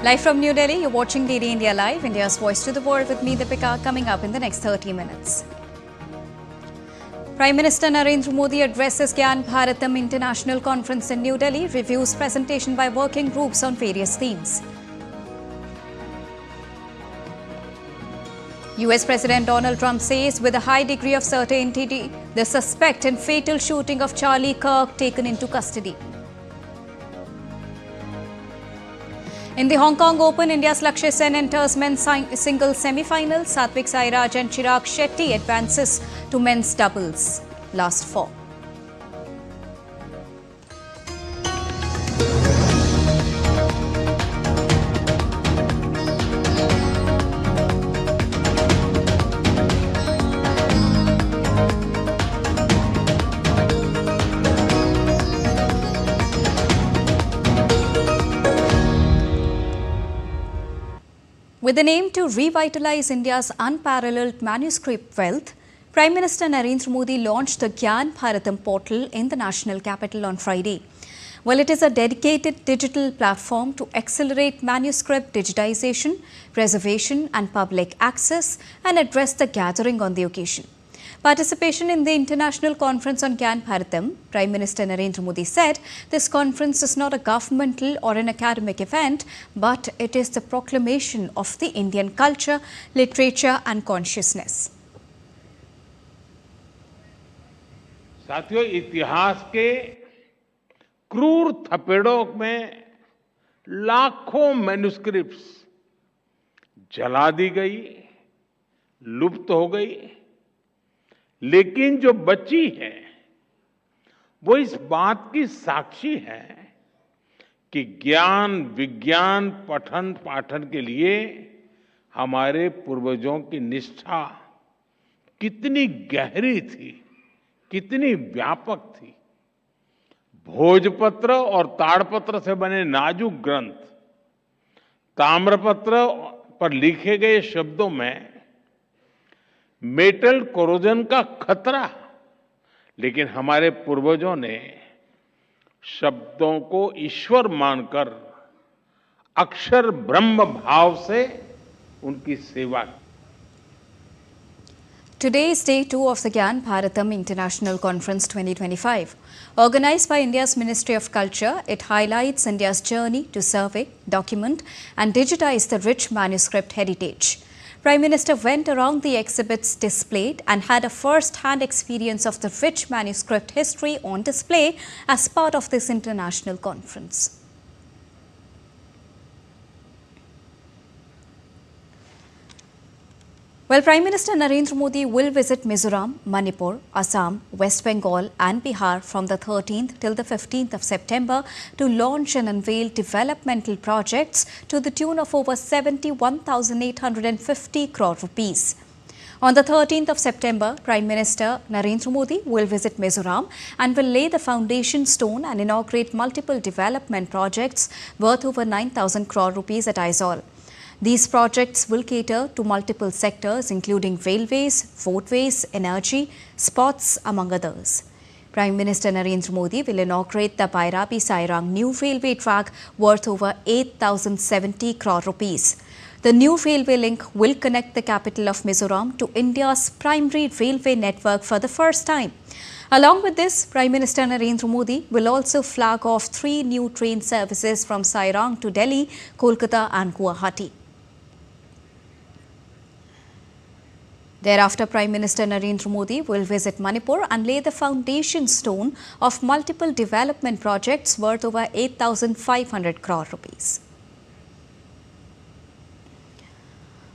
Live from New Delhi, you're watching DD India Live, India's voice to the world with me, Deepika, coming up in the next 30 minutes. Prime Minister Narendra Modi addresses Gyan Bharatam International Conference in New Delhi, reviews presentation by working groups on various themes. US President Donald Trump says with a high degree of certainty the suspect in fatal shooting of Charlie Kirk taken into custody. In the Hong Kong Open, India's Lakshya Sen enters men's singles semi-final. Satvik Sairaj and Chirag Shetty advances to men's doubles. Last four. With an aim to revitalize India's unparalleled manuscript wealth, Prime Minister Narendra Modi launched the Gyan Bharatam portal in the national capital on Friday. Well, it is a dedicated digital platform to accelerate manuscript digitization, preservation and public access and address the gathering on the occasion. Participation in the International Conference on Gyan Bharatam, Prime Minister Narendra Modi said, this conference is not a governmental or an academic event, but it is the proclamation of the Indian culture, literature and consciousness. साथियों, इतिहास के क्रूर थपेड़ों में लाखों manuscripts जला दी गई, लुप्त हो गई, लेकिन जो बची है वो इस बात की साक्षी है कि ज्ञान विज्ञान पठन पाठन के लिए हमारे पूर्वजों की निष्ठा कितनी गहरी थी, कितनी व्यापक थी। भोजपत्र और ताड़पत्र से बने नाजुक ग्रंथ, ताम्रपत्र पर लिखे गए शब्दों में मेटल कोरोजन का खतरा, लेकिन हमारे पूर्वजों ने शब्दों को ईश्वर मानकर अक्षर ब्रह्म भाव से उनकी सेवा की। Today is day 2 of the Gyan Bharatam International Conference 2025. Organized by India's Ministry of Culture, it highlights India's journey to survey, document and digitize the rich manuscript heritage. Prime Minister went around the exhibits displayed and had a first-hand experience of the rich manuscript history on display as part of this international conference. Well, Prime Minister Narendra Modi will visit Mizoram, Manipur, Assam, West Bengal and Bihar from the 13th till the 15th of September to launch and unveil developmental projects to the tune of over 71,850 crore rupees. On the 13th of September, Prime Minister Narendra Modi will visit Mizoram and will lay the foundation stone and inaugurate multiple development projects worth over 9,000 crore rupees at Aizawl. These projects will cater to multiple sectors including railways, roadways, energy, sports among others. Prime Minister Narendra Modi will inaugurate the Bairapi-Sairang new railway track worth over 8,070 crore rupees. The new railway link will connect the capital of Mizoram to India's primary railway network for the first time. Along with this, Prime Minister Narendra Modi will also flag off 3 new train services from Sairang to Delhi, Kolkata and Guwahati. Thereafter, Prime Minister Narendra Modi will visit Manipur and lay the foundation stone of multiple development projects worth over 8,500 crore rupees.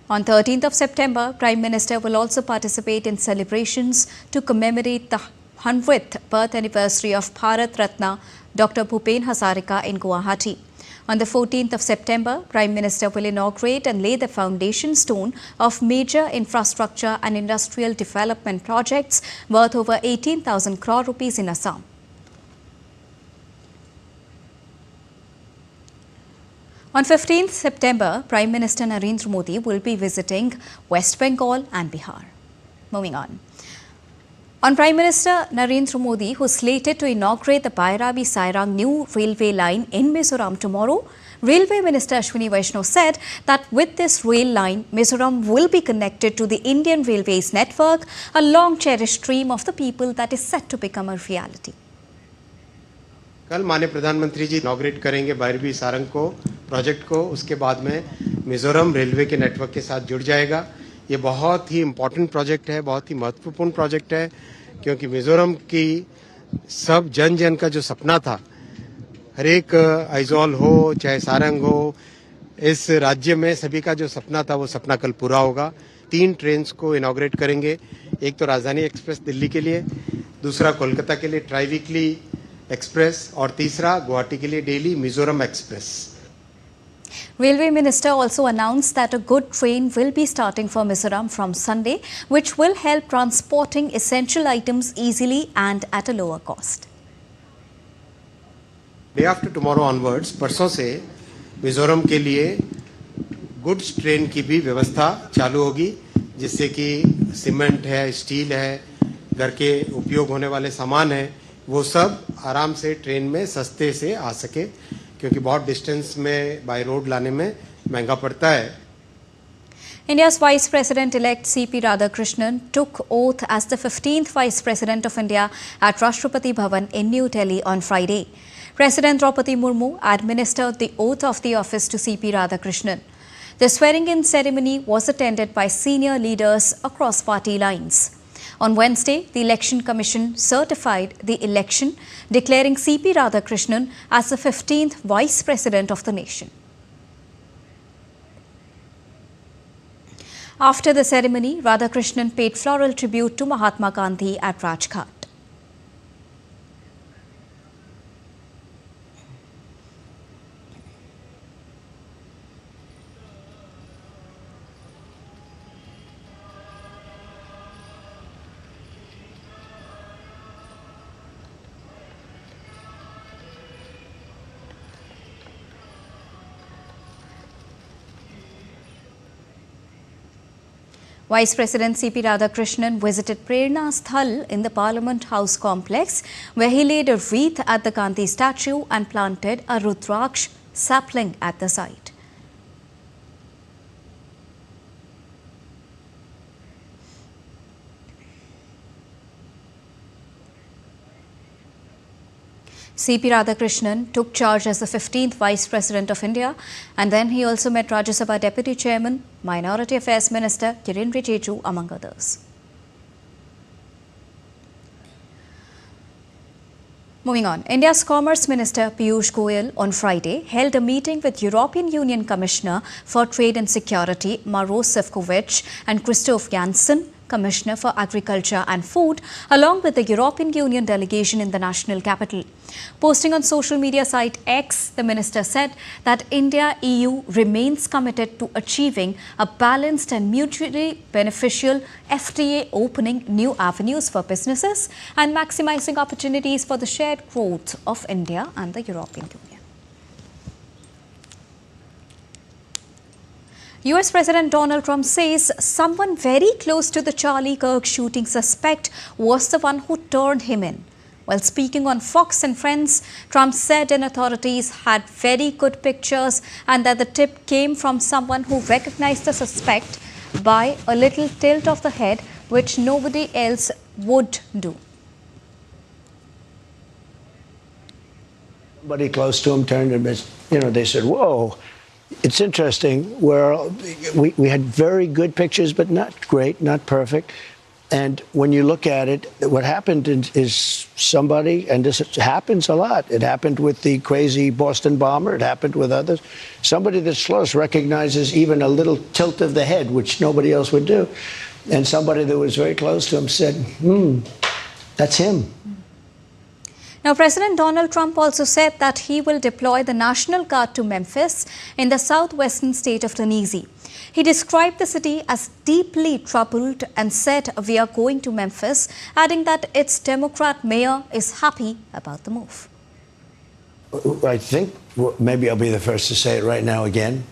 On 13th of September, Prime Minister will also participate in celebrations to commemorate the 100th birth anniversary of Bharat Ratna Dr. Bhupen Hazarika in Guwahati. On the 14th of September, Prime Minister will inaugurate and lay the foundation stone of major infrastructure and industrial development projects worth over 18,000 crore rupees in Assam. On 15th September, Prime Minister Narendra Modi will be visiting West Bengal and Bihar. Moving on. On Prime Minister Narendra Modi, who is slated to inaugurate the Bairabi-Sairang new railway line in Mizoram tomorrow, Railway Minister Ashwini Vaishnaw said that with this rail line, Mizoram will be connected to the Indian Railways network, a long-cherished dream of the people that is set to become a reality. कल माननीय प्रधानमंत्री जी inaugurate करेंगे बायरबी सारंग को project को। उसके बाद में Mizoram railway के नेटवर्क के साथ जुड़ जाएगा। ये बहुत ही इम्पोर्टेंट प्रोजेक्ट है, बहुत ही महत्वपूर्ण प्रोजेक्ट है, क्योंकि मिजोरम की सब जन जन का जो सपना था, हर एक आइजॉल हो चाहे सारंग हो, इस राज्य में सभी का जो सपना था वो सपना कल पूरा होगा। 3 ट्रेन्स को इनॉग्रेट करेंगे। एक तो राजधानी एक्सप्रेस दिल्ली के लिए, दूसरा कोलकाता के लिए ट्राई वीकली एक्सप्रेस और तीसरा गुवाहाटी के लिए daily Mizoram express. Railway Minister also announced that a good train will be starting for Mizoram from Sunday, which will help transporting essential items easily and at a lower cost. Day after tomorrow onwards, परसों से मिजोरम के लिए goods train की भी व्यवस्था चालू होगी, जिससे कि सीमेंट है, स्टील है, घर के उपयोग होने वाले सामान है, वो सब आराम से ट्रेन में सस्ते से आ सके, क्योंकि बहुत डिस्टेंस में बाय रोड लाने में महंगा पड़ता है। India's Vice President-elect C.P. Radhakrishnan took oath as the 15th Vice President of India at Rashtrapati Bhavan in New Delhi on Friday. President Draupadi Murmu administered the oath of the office to C.P. Radhakrishnan. The swearing-in ceremony was attended by senior leaders across party lines. On Wednesday, the Election Commission certified the election, declaring C.P. Radhakrishnan as the 15th Vice President of the nation. After the ceremony, Radhakrishnan paid floral tribute to Mahatma Gandhi at Rajghat. Vice President C.P. Radhakrishnan visited Prerna Sthal in the Parliament House complex, where he laid a wreath at the Gandhi statue and planted a Rudraksh sapling at the site. C.P. Radhakrishnan took charge as the 15th Vice President of India, and then he also met Rajya Sabha Deputy Chairman, Minority Affairs Minister Kiren Rijiju, among others. Moving on, India's Commerce Minister Piyush Goyal on Friday held a meeting with European Union Commissioner for Trade and Security Maros Sefcovic and Christoph Janssen, Commissioner for Agriculture and Food, along with the European Union delegation in the national capital. Posting on social media site X, the minister said that India-EU remains committed to achieving a balanced and mutually beneficial FTA, opening new avenues for businesses and maximizing opportunities for the shared growth of India and the European Union. US President Donald Trump says someone very close to the Charlie Kirk shooting suspect was the one who turned him in. While speaking on Fox and Friends, Trump said authorities had very good pictures and that the tip came from someone who recognized the suspect by a little tilt of the head, which nobody else would do. Somebody close to him turned and, they said, whoa. It's interesting where we had very good pictures, but not great, not perfect. And when you look at it, what happened is somebody, and this happens a lot. It happened with the crazy Boston bomber. It happened with others. Somebody that's close recognizes even a little tilt of the head, which nobody else would do. And somebody that was very close to him said, that's him. Now, President Donald Trump also said that he will deploy the National Guard to Memphis in the southwestern state of Tennessee. He described the city as deeply troubled and said, "We are going to Memphis," adding that its Democrat mayor is happy about the move. I think maybe I'll be the first to say it right now again.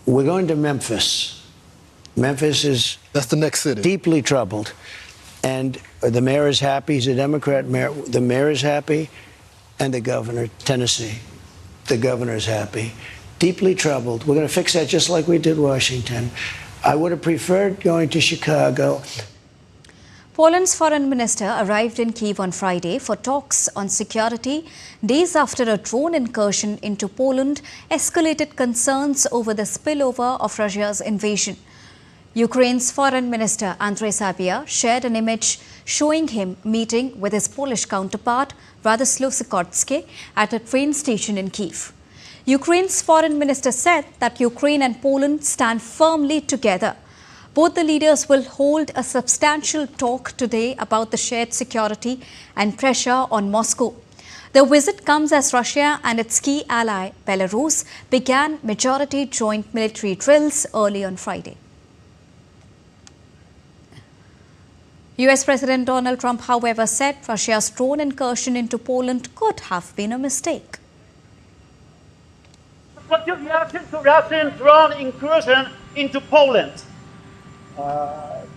We're going to Memphis. Memphis is That's the next city. Deeply troubled. And the mayor is happy. He's a Democrat mayor. The mayor is happy. And the governor, Tennessee, the governor is happy. Deeply troubled. We're going to fix that just like we did Washington. I would have preferred going to Chicago. Poland's foreign minister arrived in Kyiv on Friday for talks on security, days after a drone incursion into Poland escalated concerns over the spillover of Russia's invasion. Ukraine's foreign minister Andrei Sybiha shared an image showing him meeting with his Polish counterpart Radoslaw Sikorski at a train station in Kyiv. Ukraine's foreign minister said that Ukraine and Poland stand firmly together. Both the leaders will hold a substantial talk today about the shared security and pressure on Moscow. The visit comes as Russia and its key ally, Belarus, began majority joint military drills early on Friday. US President Donald Trump, however, said Russia's drone incursion into Poland could have been a mistake. What's your reaction to Russian drone incursion into Poland?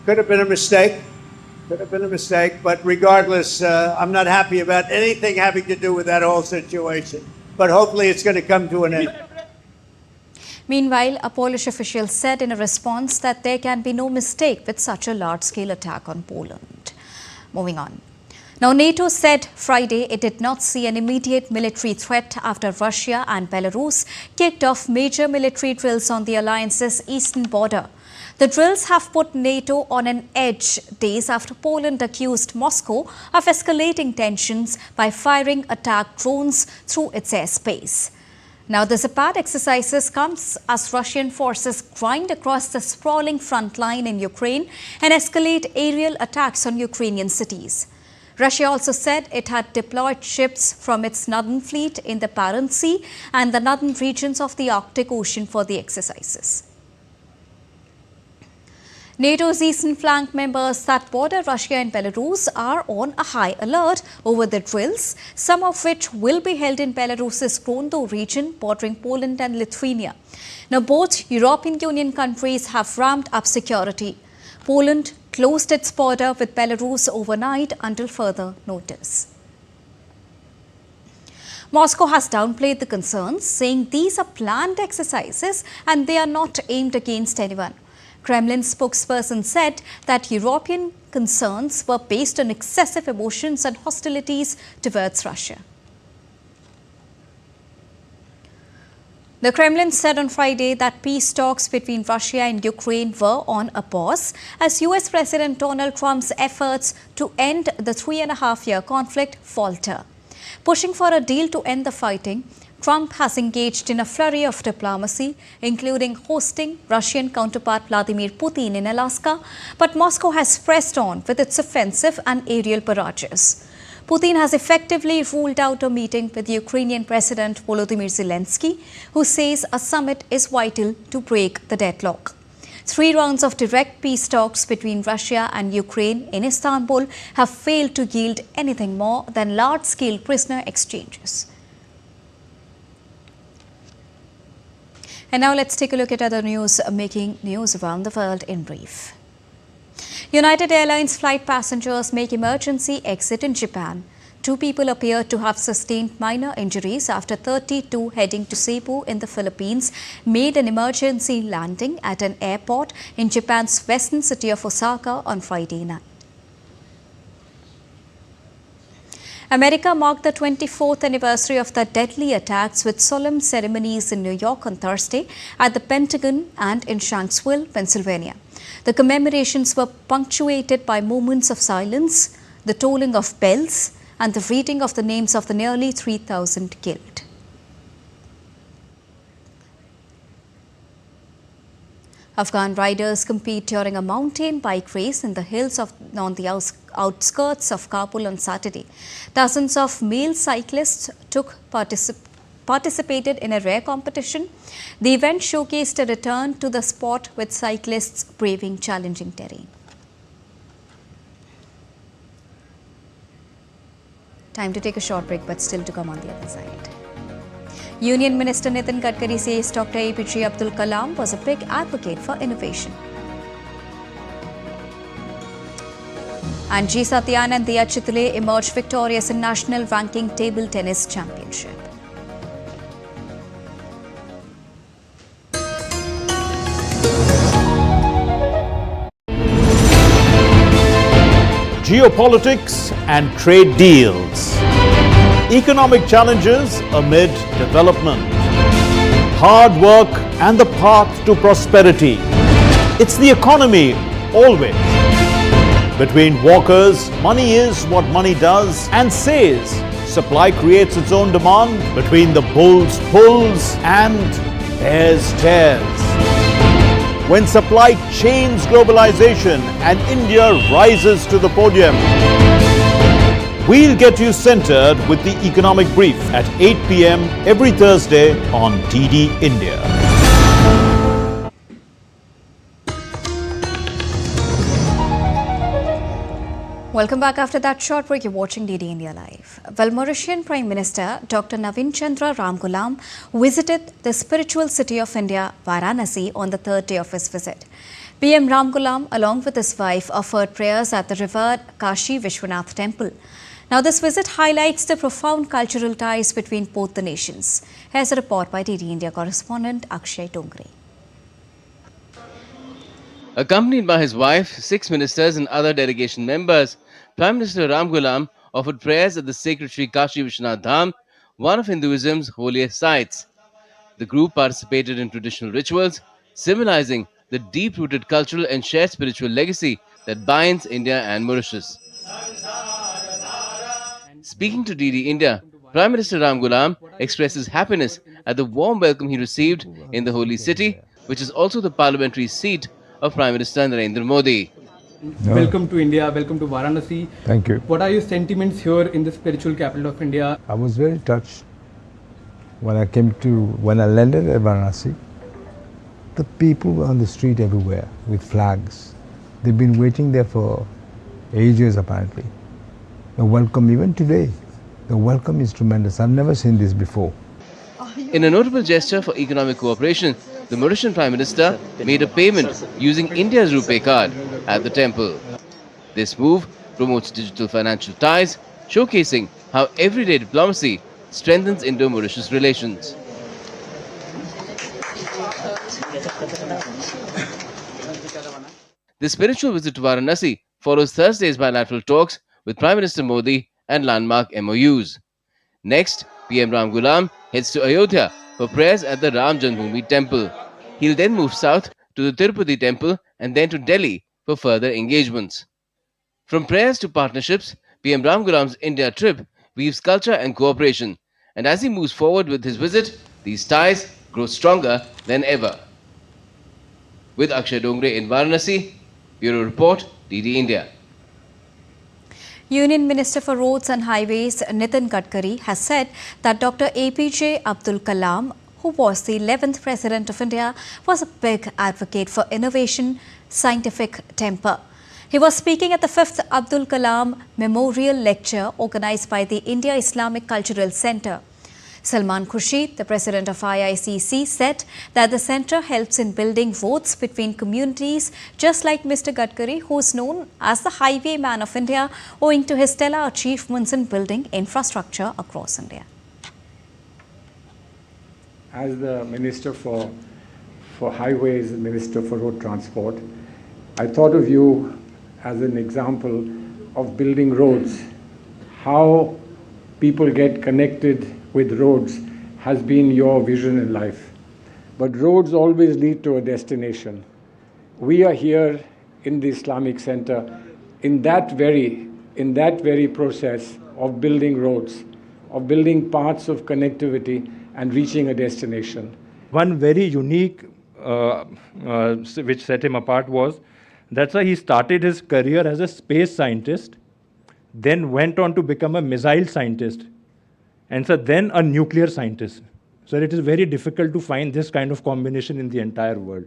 Could have been a mistake. Could have been a mistake. But regardless, I'm not happy about anything having to do with that whole situation. But hopefully it's going to come to an end. Meanwhile, a Polish official said in a response that there can be no mistake with such a large-scale attack on Poland. Moving on. Now, NATO said Friday it did not see an immediate military threat after Russia and Belarus kicked off major military drills on the alliance's eastern border. The drills have put NATO on an edge days after Poland accused Moscow of escalating tensions by firing attack drones through its airspace. Now, the Zapad exercises comes as Russian forces grind across the sprawling front line in Ukraine and escalate aerial attacks on Ukrainian cities. Russia also said it had deployed ships from its northern fleet in the Barents Sea and the northern regions of the Arctic Ocean for the exercises. NATO's eastern flank members that border Russia and Belarus are on a high alert over the drills, some of which will be held in Belarus's Grodno region bordering Poland and Lithuania. Now, both European Union countries have ramped up security. Poland closed its border with Belarus overnight until further notice. Moscow has downplayed the concerns, saying these are planned exercises and they are not aimed against anyone. Kremlin spokesperson said that European concerns were based on excessive emotions and hostilities towards Russia. The Kremlin said on Friday that peace talks between Russia and Ukraine were on a pause as US President Donald Trump's efforts to end the 3.5-year conflict falter. Pushing for a deal to end the fighting, Trump has engaged in a flurry of diplomacy, including hosting Russian counterpart Vladimir Putin in Alaska, but Moscow has pressed on with its offensive and aerial barrages. Putin has effectively ruled out a meeting with Ukrainian President Volodymyr Zelensky, who says a summit is vital to break the deadlock. 3 rounds of direct peace talks between Russia and Ukraine in Istanbul have failed to yield anything more than large-scale prisoner exchanges. And now let's take a look at other news making news around the world in brief. United Airlines flight passengers make emergency exit in Japan. 2 people appear to have sustained minor injuries after 32 heading to Cebu in the Philippines made an emergency landing at an airport in Japan's western city of Osaka on Friday night. America marked the 24th anniversary of the deadly attacks with solemn ceremonies in New York on Thursday at the Pentagon and in Shanksville, Pennsylvania. The commemorations were punctuated by moments of silence, the tolling of bells, and the reading of the names of the nearly 3,000 killed. Afghan riders compete during a mountain bike race in the hills on the outskirts of Kabul on Saturday. Dozens of male cyclists participated in a rare competition. The event showcased a return to the sport with cyclists braving challenging terrain. Time to take a short break, but still to come on the other side. Union Minister Nitin Gadkari says Dr. APJ Abdul Kalam was a big advocate for innovation. And G. Satyan and Diya Chitale emerged victorious in National Ranking Table Tennis Championship. Geopolitics and trade deals. Economic challenges amid development. Hard work and the path to prosperity. It's the economy always. Between walkers, money is what money does and says. Supply creates its own demand. Between the bulls pulls and bears tears. When supply chains globalization and India rises to the podium. We'll get you centered with the economic brief at 8 p.m. every Thursday on DD India. Welcome back after that short break. You're watching DD India Live. Well, Mauritian Prime Minister Dr. Navin Chandra Ramgoolam visited the spiritual city of India, Varanasi, on the third day of his visit. PM Ramgoolam, along with his wife, offered prayers at the revered Kashi Vishwanath temple. Now, this visit highlights the profound cultural ties between both the nations. Here's a report by DD India correspondent Akshay Dongre. Accompanied by his wife, 6 ministers and other delegation members, Prime Minister Ramgoolam offered prayers at the sacred Sri Kashi Vishwanath Dham, one of Hinduism's holiest sites. The group participated in traditional rituals, symbolizing the deep-rooted cultural and shared spiritual legacy that binds India and Mauritius. Speaking to DD India, Prime Minister Ramgoolam expresses happiness at the warm welcome he received in the holy city, which is also the parliamentary seat of Prime Minister Narendra Modi. Welcome to India, welcome to Varanasi. Thank you. What are your sentiments here in the spiritual capital of India? I was very touched when I landed at Varanasi. The people were on the street everywhere with flags. They've been waiting there for ages apparently. The welcome, even today, the welcome is tremendous. I've never seen this before. In a notable gesture for economic cooperation, the Mauritian Prime Minister made a payment using India's RuPay card at the temple. This move promotes digital financial ties, showcasing how everyday diplomacy strengthens Indo-Mauritius relations. The spiritual visit to Varanasi follows Thursday's bilateral talks with Prime Minister Modi and landmark MOUs. Next, PM Ramgoolam heads to Ayodhya for prayers at the Ram Janmabhoomi temple. He'll then move south to the Tirupati temple and then to Delhi for further engagements. From prayers to partnerships, PM Ramgoolam's India trip weaves culture and cooperation. And as he moves forward with his visit, these ties grow stronger than ever. With Akshay Dongre in Varanasi, Bureau Report, DD India. Union Minister for Roads and Highways Nitin Gadkari has said that Dr. APJ Abdul Kalam, who was the 11th President of India, was a big advocate for innovation, scientific temper. He was speaking at the 5th Abdul Kalam Memorial Lecture organized by the India Islamic Cultural Centre. Salman Khurshid, the president of IICC, said that the centre helps in building roads between communities, just like Mr. Gadkari, who is known as the highwayman of India, owing to his stellar achievements in building infrastructure across India. As the Minister for Highways and Minister for Road Transport, I thought of you as an example of building roads. How people get connected with roads has been your vision in life. But roads always lead to a destination. We are here in the Islamic Center in that very process of building roads, of building paths of connectivity and reaching a destination. One very unique which set him apart was that's why he started his career as a space scientist, then went on to become a missile scientist, and so then a nuclear scientist. So it is very difficult to find this kind of combination in the entire world.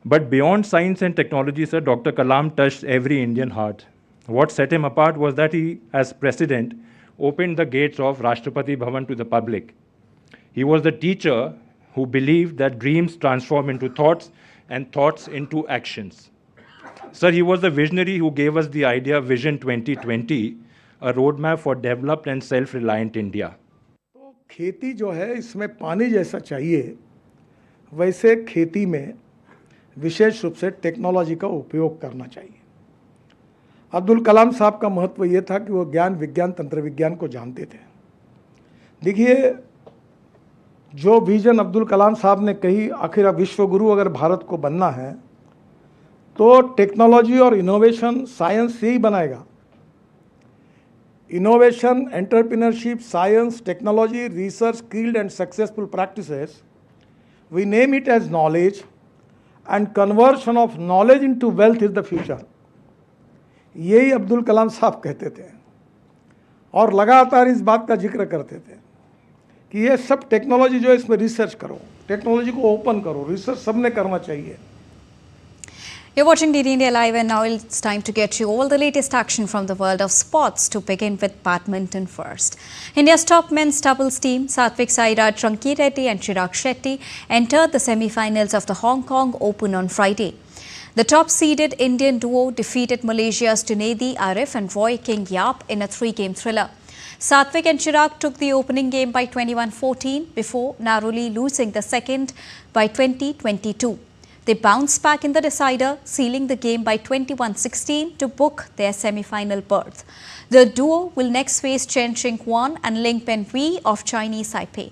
But beyond science and technology, sir, Dr. Kalam touched every Indian heart. What set him apart was that he, as president, opened the gates of Rashtrapati Bhavan to the public. He was the teacher who believed that dreams transform into thoughts and thoughts into actions. Sir, he was the visionary who gave us the idea Vision 2020, a roadmap for developed and self-reliant India. तो खेती जो है इसमें पानी जैसा चाहिए, वैसे खेती में विशेष रूप से टेक्नोलॉजी का उपयोग करना चाहिए। अब्दुल कलाम साहब का महत्व ये था कि वो ज्ञान, विज्ञान, तंत्र विज्ञान को जानते थे। देखिए, जो विजन अब्दुल कलाम साहब ने कही, आखिर विश्व गुरु अगर भारत को बनना है तो टेक्नोलॉजी और इनोवेशन, साइंस यही बनाएगा। Innovation, entrepreneurship, science, technology, research, skilled and successful practices, we name it as knowledge, and conversion of knowledge into wealth is the future. यही अब्दुल कलाम साहब कहते थे और लगातार इस बात का जिक्र करते थे कि ये सब टेक्नोलॉजी जो है इसमें रिसर्च करो, टेक्नोलॉजी को ओपन करो, रिसर्च सबने करना चाहिए। You're watching DD India Live, and now it's time to get you all the latest action from the world of sports, to begin with badminton first. India's top men's doubles team, Satvik Sairaj, Ranki Reddy and Chirag Shetty, entered the semi-finals of the Hong Kong Open on Friday. The top-seeded Indian duo defeated Malaysia's Junaidi Arif and Roy King Yap in a 3-game thriller. Satvik and Chirag took the opening game by 21-14 before narrowly losing the second by 20-22. They bounced back in the decider, sealing the game by 21-16 to book their semi-final berth. The duo will next face Chen Xingquan and Ling Penhui of Chinese Taipei.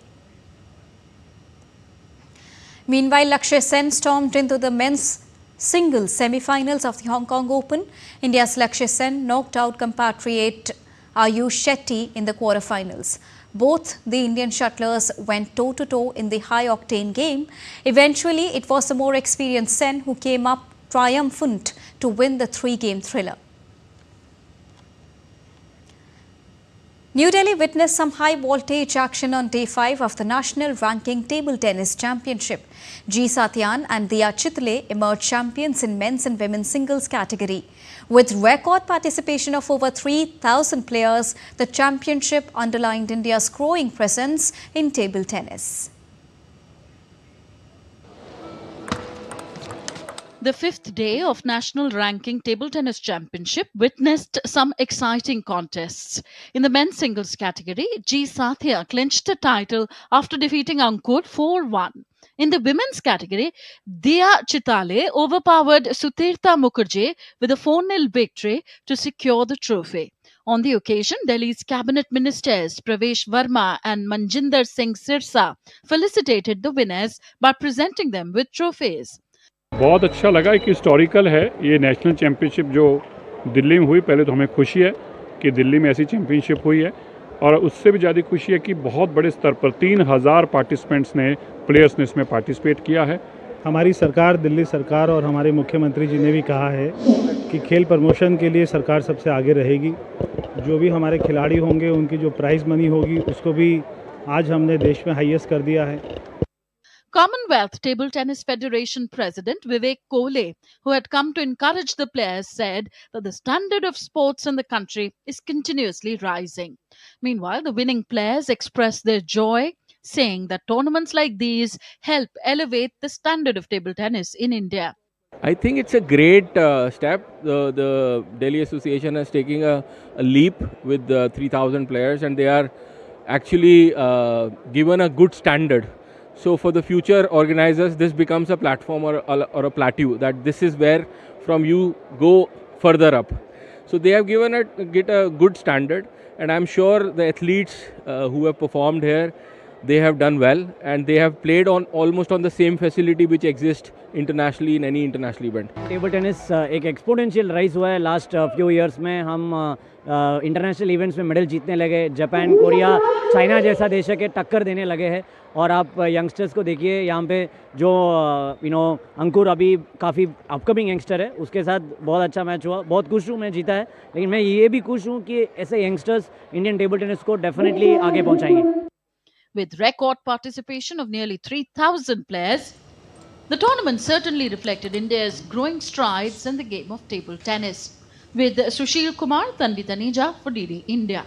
Meanwhile, Lakshya Sen stormed into the men's singles semi-finals of the Hong Kong Open. India's Lakshya Sen knocked out compatriot Ayush Shetty in the quarterfinals. Both the Indian shuttlers went toe-to-toe in the high-octane game. Eventually, it was the more experienced Sen who came up triumphant to win the 3-game thriller. New Delhi witnessed some high-voltage action on Day 5 of the National Ranking Table Tennis Championship. G. Satyan and Diya Chitle emerged champions in men's and women's singles category. With record participation of over 3,000 players, the championship underlined India's growing presence in table tennis. The fifth day of National Ranking Table Tennis Championship witnessed some exciting contests. In the men's singles category, G. Sathya clinched the title after defeating Ankur 4-1. In the women's category, Diya Chitale overpowered Sutirtha Mukherjee with a 4-0 victory to secure the trophy. On the occasion, Delhi's cabinet ministers Pravesh Verma and Manjinder Singh Sirsa felicitated the winners by presenting them with trophies. बहुत अच्छा लगा, एक historical है ये national championship जो दिल्ली में हुई। पहले तो हमें खुशी है कि दिल्ली में ऐसी चैम्पियनशिप हुई है, और उससे भी ज़्यादा खुशी है कि बहुत बड़े स्तर पर 3,000 पार्टिसिपेंट्स ने, प्लेयर्स ने इसमें पार्टिसिपेट किया है। हमारी सरकार, दिल्ली सरकार और हमारे मुख्यमंत्री जी ने भी कहा है कि खेल प्रमोशन के लिए सरकार सबसे आगे रहेगी। जो भी हमारे खिलाड़ी होंगे उनकी जो प्राइज़ मनी होगी उसको भी आज हमने देश में हाईएस्ट कर दिया है। Commonwealth Table Tennis Federation President Vivek Kohli, who had come to encourage the players, said that the standard of sports in the country is continuously rising. Meanwhile, the winning players expressed their joy, saying that tournaments like these help elevate the standard of table tennis in India. I think it's a great step. The Delhi Association is taking a leap with 3,000 players, and they are actually given a good standard. So for the future organizers, this becomes a platform or a plateau, that this is where from you go further up. So they have given get a good standard, and I'm sure the athletes who have performed here, they have done well, and they have played on almost on the same facility which exists internationally in any international event. Table tennis एक exponential rise हुआ है last few years में। हम international events में medal जीतने लगे। Japan, Korea, China जैसा देश के टक्कर देने लगे हैं। और आप यंगस्टर्स को देखिए, यहाँ पे जो अंकुर अभी काफ़ी अपकमिंग यंगस्टर है, उसके साथ बहुत अच्छा मैच हुआ। बहुत खुश हूँ मैं जीता है, लेकिन मैं ये भी खुश हूँ कि ऐसे यंगस्टर्स इंडियन टेबल टेनिस को डेफिनेटली आगे पहुँचाएंगे। With record participation of nearly 3,000 players, the tournament certainly reflected India's growing strides in the game of table tennis. With Sushil Kumar, Tanvi Taneja for DD India.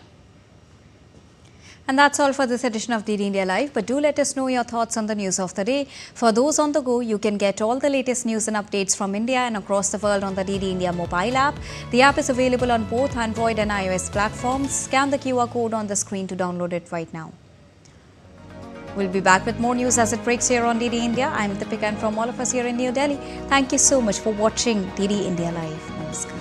And that's all for this edition of DD India Live. But do let us know your thoughts on the news of the day. For those on the go, you can get all the latest news and updates from India and across the world on the DD India mobile app. The app is available on both Android and iOS platforms. Scan the QR code on the screen to download it right now. We'll be back with more news as it breaks here on DD India. I'm Deepika, and from all of us here in New Delhi, thank you so much for watching DD India Live. Namaskar.